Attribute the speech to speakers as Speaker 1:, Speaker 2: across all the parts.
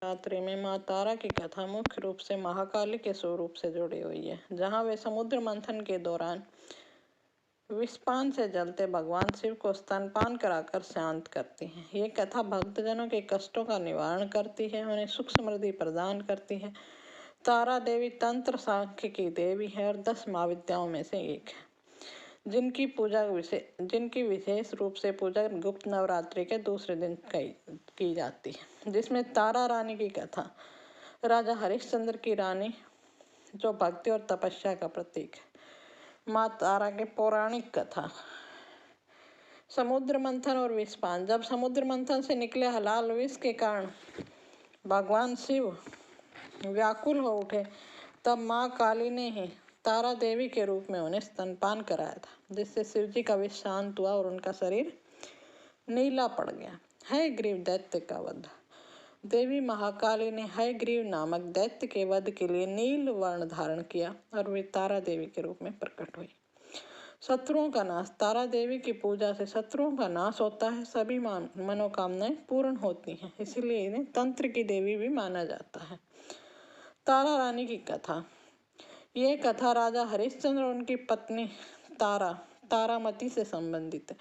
Speaker 1: नवरात्रि में माँ तारा की कथा मुख्य रूप से महाकाली के स्वरूप से जुड़ी हुई है, जहाँ वे समुद्र मंथन के दौरान विषपान से जलते भगवान शिव को स्तनपान कराकर शांत करती हैं। ये कथा भक्तजनों के कष्टों का निवारण करती है, उन्हें सुख समृद्धि प्रदान करती है। तारा देवी तंत्र सांख्य की देवी है और 10 महाविद्याओं में से एक है, जिनकी विशेष रूप से पूजा गुप्त नवरात्रि के दूसरे दिन की जाती है, जिसमें तारा रानी की कथा राजा हरिश्चंद्र की रानी, जो भक्ति और तपस्या का प्रतीक है। माँ तारा की पौराणिक कथा। समुद्र मंथन और विषपान। जब समुद्र मंथन से निकले हलाल विष के कारण भगवान शिव व्याकुल हो उठे, तब माँ काली ने ही तारा देवी के रूप में उन्हें स्तनपान कराया था, जिससे शिव जी का विष शांत हुआ और उनका शरीर नीला पड़ गया। हयग्रीव दैत्य का वध। देवी महाकाली ने हयग्रीव नामक दैत्य के वध के लिए नील वर्ण धारण किया और वे तारा देवी के रूप में प्रकट हुई। शत्रुओं का नाश। तारा देवी की पूजा से शत्रुओं का नाश होता है, सभी मनोकामनाएं पूर्ण होती हैं, इसीलिए इन्हें तंत्र की देवी भी माना जाता है। तारा रानी की कथा। यह कथा राजा हरिश्चंद्र और उनकी पत्नी तारामती से संबंधित है,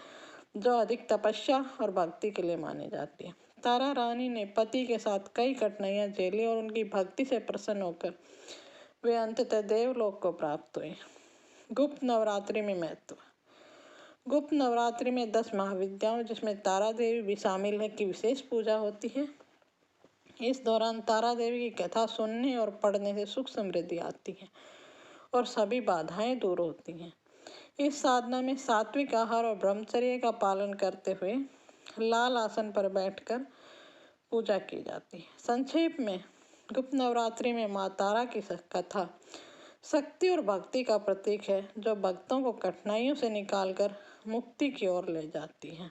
Speaker 1: जो अधिक तपस्या और भक्ति के लिए मानी जाती है। तारा रानी ने पति के साथ कई कठिनाइयां झेली और उनकी भक्ति से प्रसन्न होकर वे अंततः देवलोक को प्राप्त हुए। गुप्त नवरात्रि में महत्व। गुप्त नवरात्रि में 10 महाविद्याओं, जिसमें तारा देवी भी शामिल है, की विशेष पूजा होती है। इस दौरान तारा देवी की कथा सुनने और पढ़ने से सुख समृद्धि आती है और सभी बाधाएं दूर होती हैं। इस साधना में सात्विक आहार और ब्रह्मचर्य का पालन करते हुए लाल आसन पर बैठकर पूजा की जाती है। संक्षेप में, गुप्त नवरात्रि में माँ तारा की कथा शक्ति और भक्ति का प्रतीक है, जो भक्तों को कठिनाइयों से निकालकर मुक्ति की ओर ले जाती है।